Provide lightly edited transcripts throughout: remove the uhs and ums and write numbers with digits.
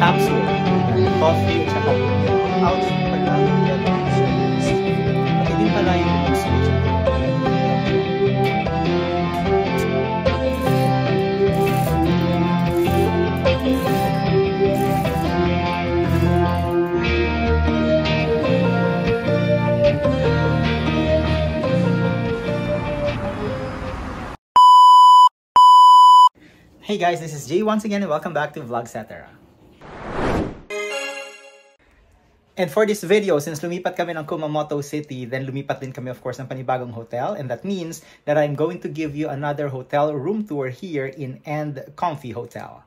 capsule. Coffee at saka out pala. Ito din pala yung switch. Hey guys, this is Jay once again and welcome back to Vlogcetera. And for this video, since lumipat kami ng Kumamoto City, then lumipat din kami of course ng panibagong hotel, and that means that I'm going to give you another hotel room tour here in And Comfy Hotel.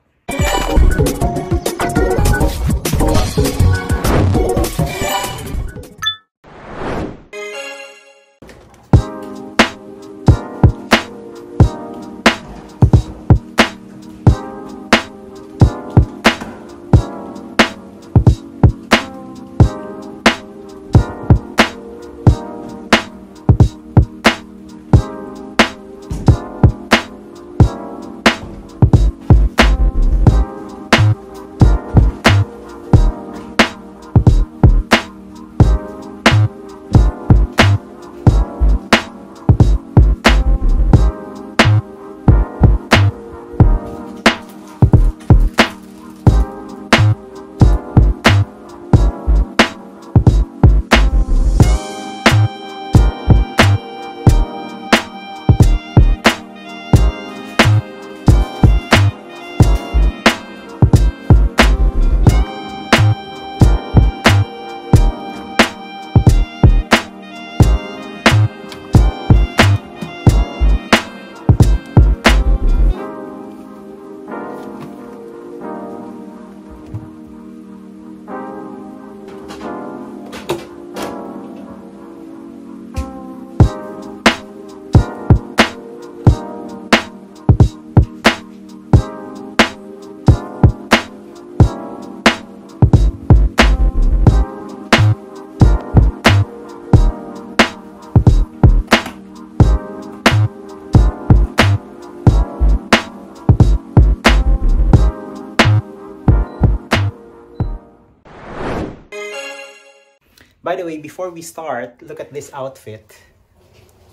By the way, before we start, look at this outfit.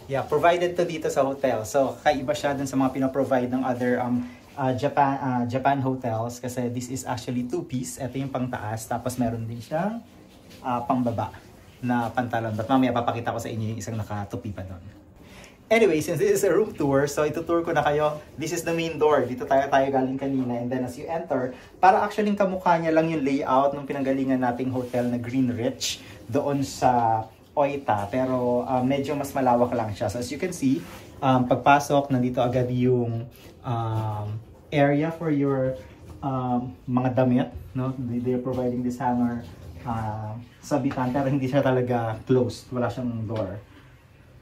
Yeah, provided to dito sa hotel. So, kaiba siya dun sa mga pinaprovide ng other Japan hotels. Kasi this is actually two-piece. Ito yung pangtaas. Tapos meron din siyang pangbaba na pantalon. But mamaya papakita ko sa inyo yung isang nakatupi pa doon. Anyway, since this is a room tour, so itutour ko na kayo. This is the main door. Dito tayo galing kanina. And then as you enter, para actually kamukha niya lang yung layout ng pinanggalingan nating hotel na Greenwich doon sa Oita. Pero medyo mas malawak lang siya. So as you can see, pagpasok, nandito agad yung area for your mga damit. No? They're providing this hanger sabitan, pero hindi siya talaga closed. Wala siyang door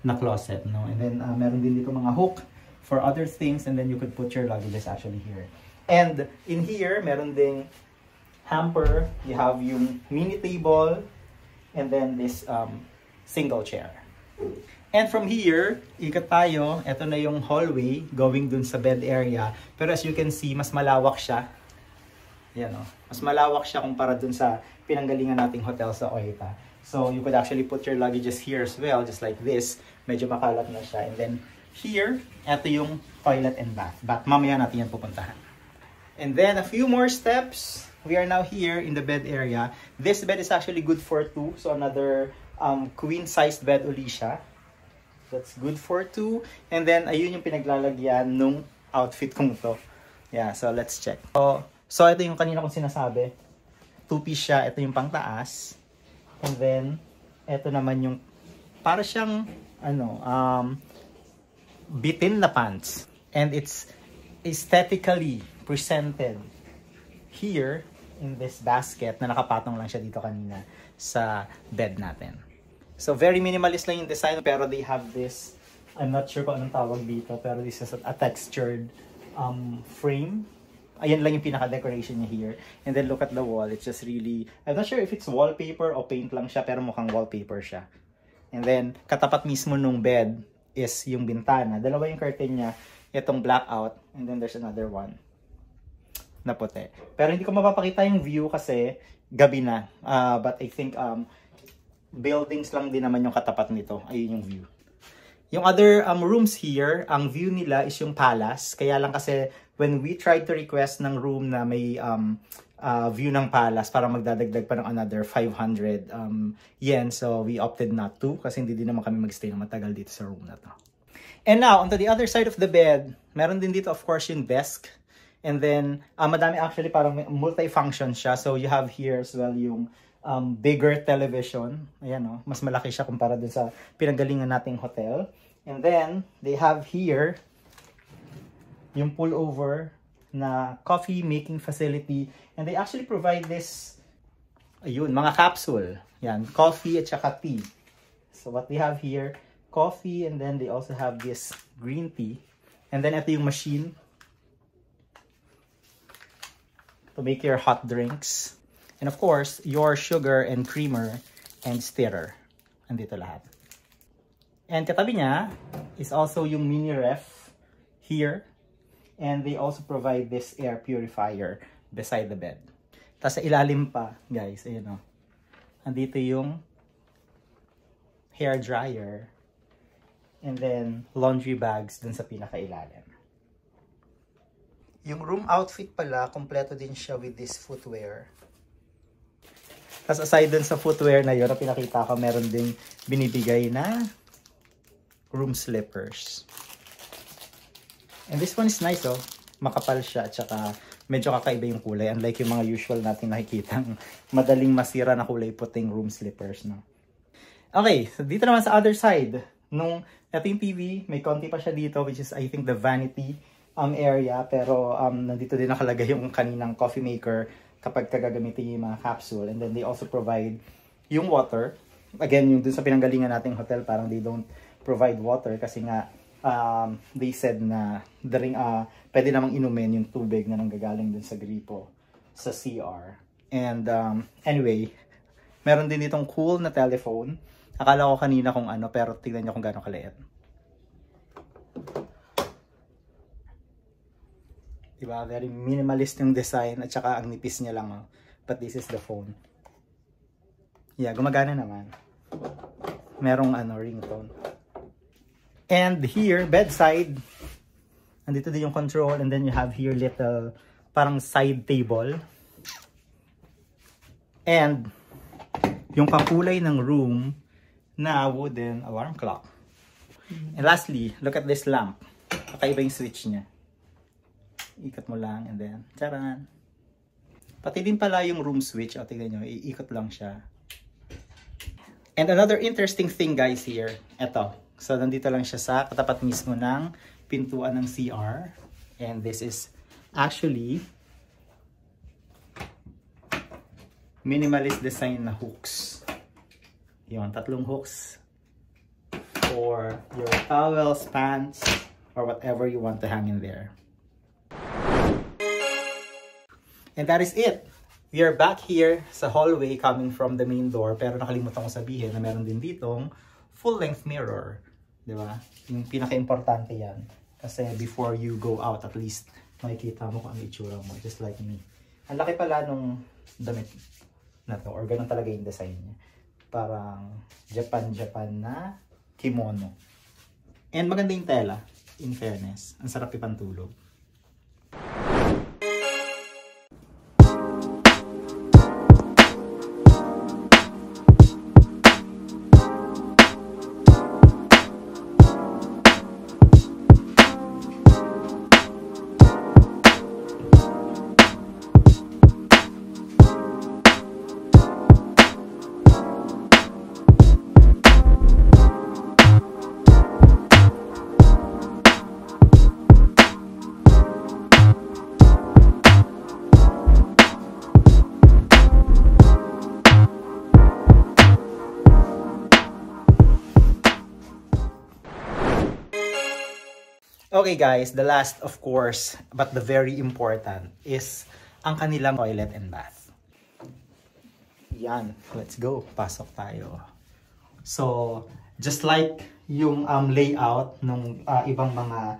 na closet, no? And then meron din dito mga hook for other things, and then you could put your luggages actually here. And in here, meron ding hamper. You have yung mini table, and then this single chair. And from here, ikot tayo. Ito na yung hallway going dun sa bed area. Pero as you can see, mas malawak siya. Yan, no? Mas malawak siya kumpara dun sa pinanggalingan nating hotel sa Oita. So you could actually put your luggages here as well, just like this. Medyo makalat na siya. And then here, ito yung toilet and bath. But mamaya natin yan pupuntahan. And then a few more steps. We are now here in the bed area. This bed is actually good for two. So another queen-sized bed uli siya. That's good for two. And then ayun yung pinaglalagyan nung outfit kong to. Yeah, so let's check. So ito yung kanina kong sinasabi. Two-piece siya. Ito yung pangtaas. And then, ito naman yung, para siyang, bitin na pants. And it's aesthetically presented here in this basket na nakapatong lang siya dito kanina sa bed natin. So, very minimalist lang yung design, pero they have this, I'm not sure kung anong tawag dito, pero this is a textured frame. Ayan lang yung pinaka-decoration niya here. And then look at the wall. It's just really, I'm not sure if it's wallpaper o paint lang siya, pero mukhang wallpaper siya. And then, katapat mismo nung bed is yung bintana. Dalawa yung curtain niya. Itong blackout. And then there's another one. na puti. Pero hindi ko mapapakita yung view kasi gabi na. But I think buildings lang din naman yung katapat nito. Ayun yung view. Yung other rooms here, ang view nila is yung palace. Kaya lang kasi when we tried to request ng room na may view ng palace, para magdadagdag pa ng another 500 yen. So we opted not to kasi hindi din naman kami magstay ng matagal dito sa room na to. And now, onto the other side of the bed, meron din dito of course yung desk. And then, madami actually parang multi-function siya. So you have here as well yung bigger television. Ayan o, mas malaki siya kumpara dun sa pinanggalingan nating hotel. And then, they have here yung pullover na coffee making facility. And they actually provide this, ayun, mga capsule. Yan, coffee at saka tea. So what they have here, coffee, and then they also have this green tea. And then ito yung machine to make your hot drinks. And of course, your sugar and creamer and stirrer. Andito lahat. And katabi niya is also yung mini ref here. And they also provide this air purifier beside the bed. Tapos sa ilalim pa, guys, ayun o. Andito yung hair dryer. And then laundry bags dun sa pinakailalim. Yung room outfit pala, kompleto din siya with this footwear. Tapos aside dun sa footwear na yun, na pinakita ko, meron ding binibigay na room slippers. And this one is nice, oh. Makapal siya, at saka medyo kakaiba yung kulay. Unlike yung mga usual natin nakikitang madaling masira na kulay puting room slippers, no? Okay, so dito naman sa other side, ito yung TV, may konti pa siya dito, which is I think the vanity area. Pero nandito din nakalagay yung kaninang coffee maker kapag gagamitin yung mga capsule. And then they also provide yung water. Again, yung dun sa pinanggalingan nating hotel, parang they don't provide water kasi nga they said na pwede namang inumin yung tubig na nanggagaling dun sa gripo sa CR. And anyway, meron din ditong cool na telephone. Akala ko kanina kung ano, pero tignan nyo kung gano'ng kaliit. Diba? Very minimalist yung design at saka ang nipis niya lang. Oh. But this is the phone. Yeah, gumagana naman. Merong ringtone. And here, bedside. Nandito din yung control. And then you have here little parang side table. And yung kakulay ng room na wooden alarm clock. And lastly, look at this lamp. Kakaiba yung switch niya. Ikot mo lang and then, charan. Pati din pala yung room switch. O, tignan nyo, iikot lang siya. And another interesting thing guys here, eto. So, nandito lang siya sa katapat mismo ng pintuan ng CR. And this is actually minimalist design na hooks. Yung 3 hooks for your towels, pants, or whatever you want to hang in there. And that is it. We are back here sa hallway coming from the main door. Pero nakalimutan ko sabihin na meron din ditong full-length mirror. Diba? Yung pinaka-importante yan. Kasi before you go out, at least makikita mo kung ano itsura mo. Just like me. Ang laki pala nung damit na to. Or ganun talaga yung design niya. Parang Japan na kimono. And maganda yung tela. In fairness. Ang sarap ipantulog. Okay guys, the last of course, but the very important is ang kanilang toilet and bath. Yan, let's go. Pasok tayo. So, just like yung layout ng ibang mga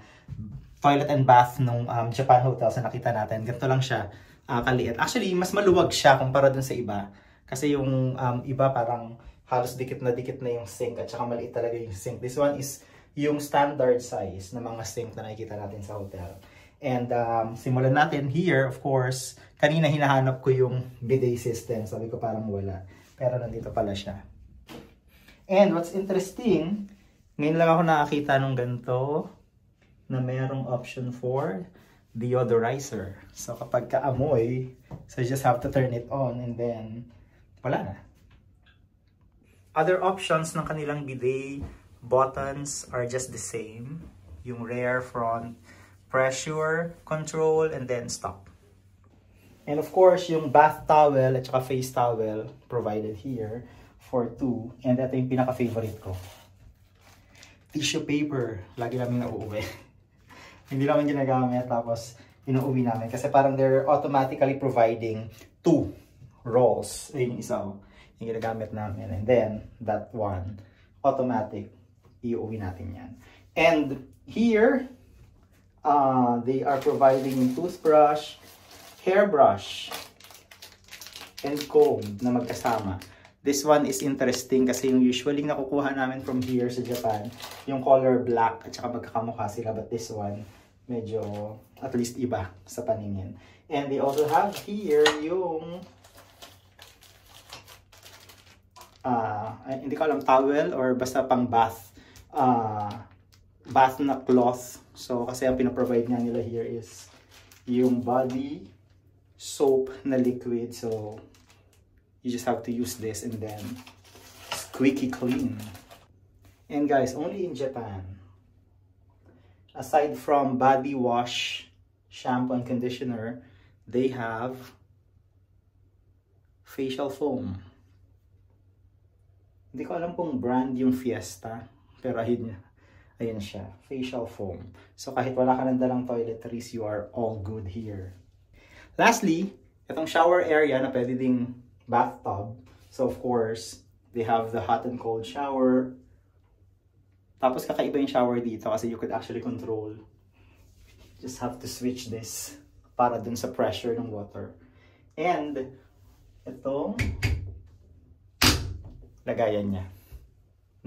toilet and bath nung Japan hotels na nakita natin. Ganito lang siya, kaliit. Actually, mas maluwag siya kumpara dun sa iba. Kasi yung iba parang halos dikit na yung sink at saka maliit talaga yung sink. This one is yung standard size na mga sink na nakikita natin sa hotel. And simulan natin here, of course, kanina hinahanap ko yung bidet system. Sabi ko parang wala. Pero nandito pala siya. And what's interesting, ngayon lang ako nakakita nung ganito na mayroong option for deodorizer. So kapag kaamoy, so you just have to turn it on and then wala na. Other options ng kanilang bidet buttons are just the same. Yung rear, front, pressure, control, and then stop. And of course, yung bath towel at saka face towel provided here for 2. And ito yung pinaka-favorite ko. Tissue paper. Lagi namin nauuwi. Hindi naman ginagamit tapos inuuwi namin. Kasi parang they're automatically providing 2 rolls. Ayun yung isa yung ginagamit namin. And then, that one, automatic. Iuwi natin yan. And here, they are providing toothbrush, hairbrush, and comb na magkasama. This one is interesting kasi yung usually nakukuha namin from here sa Japan, yung color black at saka magkakamukha sila. But this one, medyo at least iba sa paningin. And they also have here yung hindi ko alam, towel or basta pang bath bath na cloth. So kasi ang pinaprovide nga nila here is yung body soap na liquid. So you just have to use this and then squeaky clean. And guys, only in Japan, aside from body wash, shampoo, and conditioner, they have facial foam. Hindi ko alam kung brand yung Fiesta, pero ayun siya, facial foam. So kahit wala ka nang dalang toiletries, you are all good here. Lastly, itong shower area na pwede ding bathtub. So of course, they have the hot and cold shower. Tapos kakaiba yung shower dito kasi you could actually control. Just have to switch this para dun sa pressure ng water. And itong lagayan niya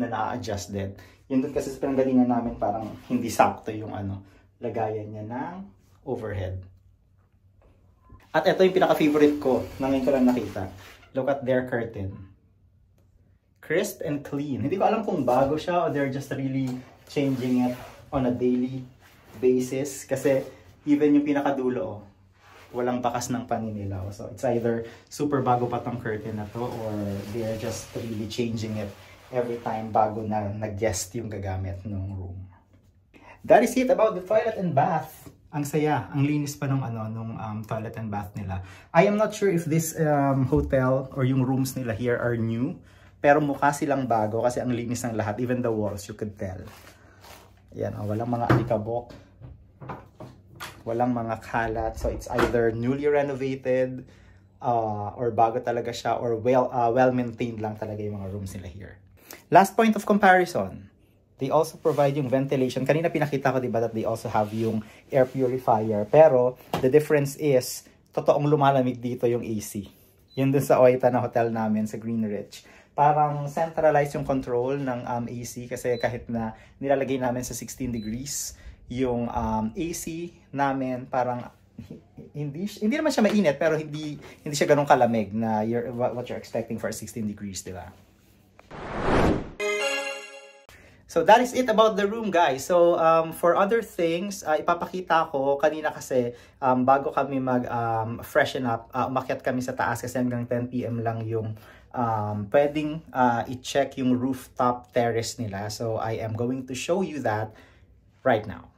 na na-adjust din. Yun dun kasi sa pinanggalingan namin parang hindi sakto yung lagayan niya ng overhead. At ito yung pinaka-favorite ko na ngayon ko lang nakita. Look at their curtain. Crisp and clean. Hindi ko alam kung bago siya o they're just really changing it on a daily basis. Kasi even yung pinakadulo, walang bakas ng paninilaw. So it's either super bago pa tong curtain na to or they're just really changing it every time bago na nag-guest yung gagamit ng room. That is it about the toilet and bath. Ang saya, ang linis pa nung toilet and bath nila. I am not sure if this hotel or yung rooms nila here are new, pero mukha silang bago kasi ang linis ng lahat. Even the walls, you could tell. Yan, walang mga alikabok. Walang mga kalat. So it's either newly renovated or bago talaga siya or well-maintained lang talaga yung mga rooms nila here. Last point of comparison. They also provide yung ventilation. Kanina pinakita ko diba that they also have yung air purifier. Pero the difference is, totoong lumalamig dito yung AC. Yun dun sa Oita na hotel namin sa Greenwich. Parang centralized yung control ng AC kasi kahit na nilalagay namin sa 16 degrees, yung AC namin parang hindi naman siya mainit pero hindi siya ganun kalamig na what you're expecting for 16 degrees, di ba? So that is it about the room, guys. So for other things, ipapakita ko kanina kasi bago kami mag-freshen up, umakyat kami sa taas kasi hanggang 10 PM lang yung pwedeng i-check yung rooftop terrace nila. So I am going to show you that right now.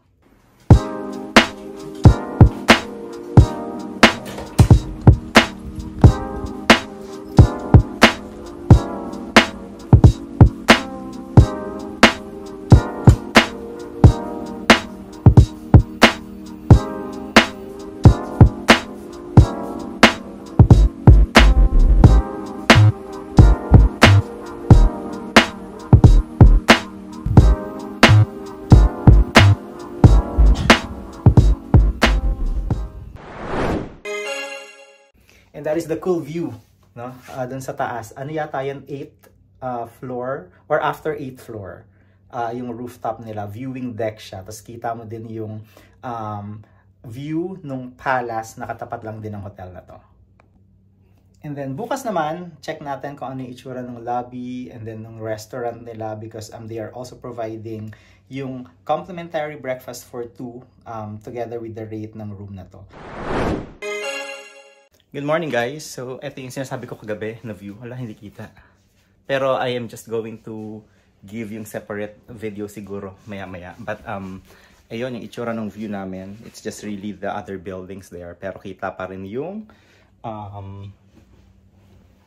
And that is the cool view, no? Dun sa taas. Ano yata yan? 8th floor or after 8th floor. Yung rooftop nila, viewing deck siya. Tapos kita mo din yung view nung palace, nakatapat lang din ng hotel na to. And then bukas naman, check natin kung ano yung itsura ng lobby and then ng restaurant nila because they are also providing yung complimentary breakfast for 2 together with the rate ng room na to. Good morning guys! So ito yung sinasabi ko kagabi na view. Wala, hindi kita. Pero I am just going to give yung separate video siguro maya-maya. But ayun yung itsura ng view namin. It's just really the other buildings there. Pero kita pa rin yung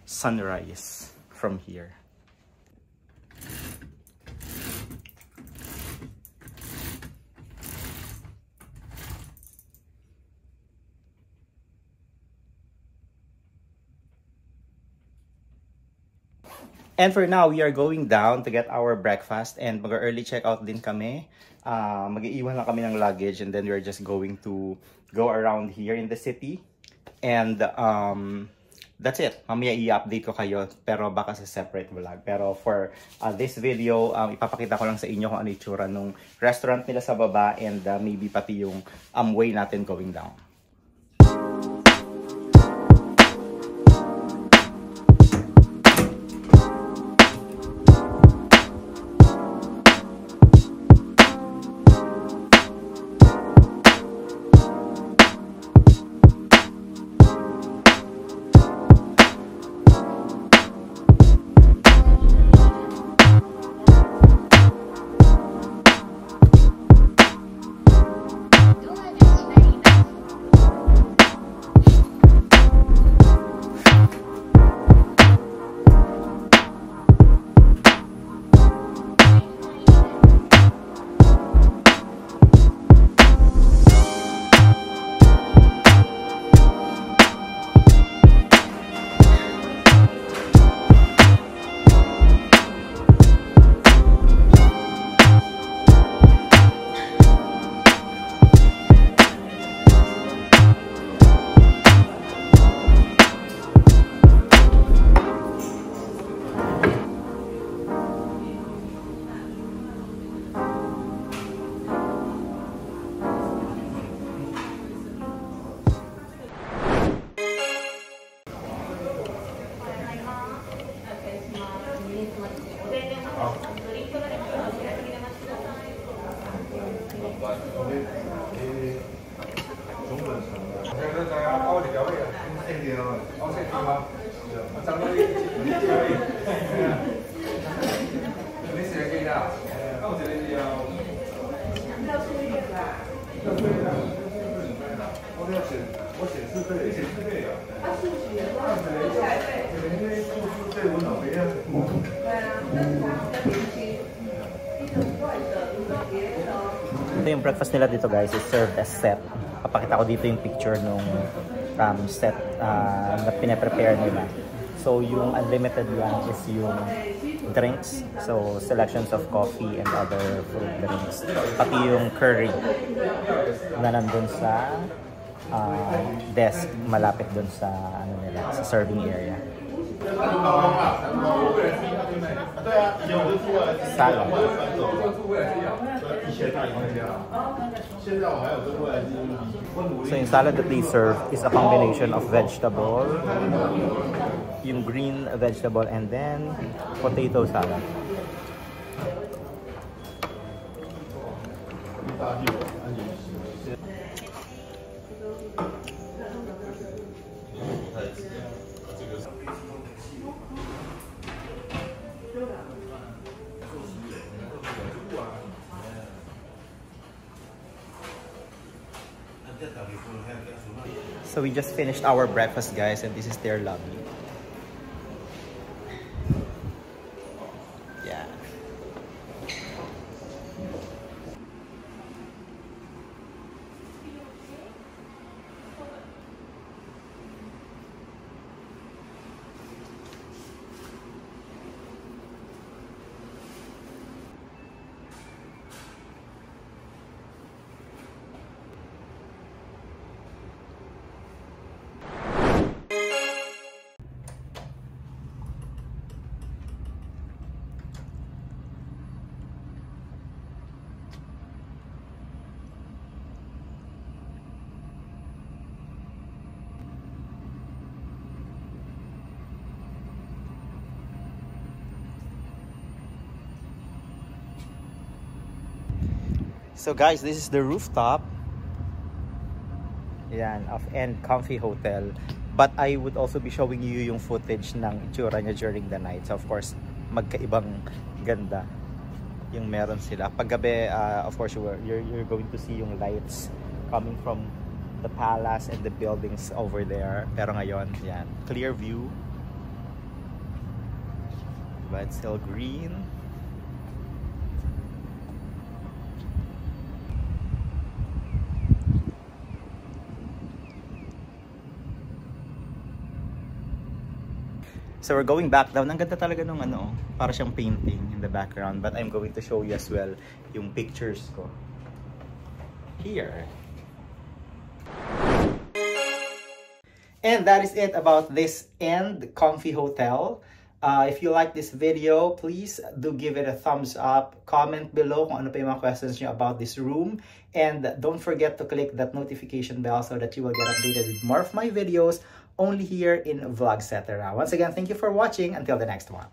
sunrise from here. And for now, we are going down to get our breakfast and mag-early check-out din kami. Mag-iiwan lang kami ng luggage and then we're just going to go around here in the city. And that's it. Mamaya i-update ko kayo pero baka sa separate vlog. Pero for this video, ipapakita ko lang sa inyo kung ano itsura nung restaurant nila sa baba and maybe pati yung way natin going down. Ito yung breakfast nila dito guys, is served as set. Papakita ko dito yung picture nung set na pinaprepare nila. So yung unlimited lang is yung drinks. So selections of coffee and other fruit drinks. Pati yung curry na nandun sa desk malapit dun sa nila, sa serving area. Salad. So yung salad that they serve is a combination of vegetable, yung green vegetable, and then potato salad. So we just finished our breakfast guys and this is their lobby. Yeah. So guys, this is the rooftop. Yan, of End Comfy Hotel. But I would also be showing you yung footage ng itsura niya during the night. So of course, magkaibang ganda yung meron sila. Paggabi, of course, you're going to see yung lights coming from the palace and the buildings over there. Pero ngayon, yan, clear view. But it's still green. So we're going back down. Ang ganda talaga nung ano, para siyang painting in the background. But I'm going to show you as well yung pictures ko here. And that is it about this End Comfy Hotel. If you like this video, please do give it a thumbs up. Comment below kung ano pa yung mga questions nyo about this room. And don't forget to click that notification bell so that you will get updated with more of my videos only here in Vlogcetera. Once again, thank you for watching. Until the next one.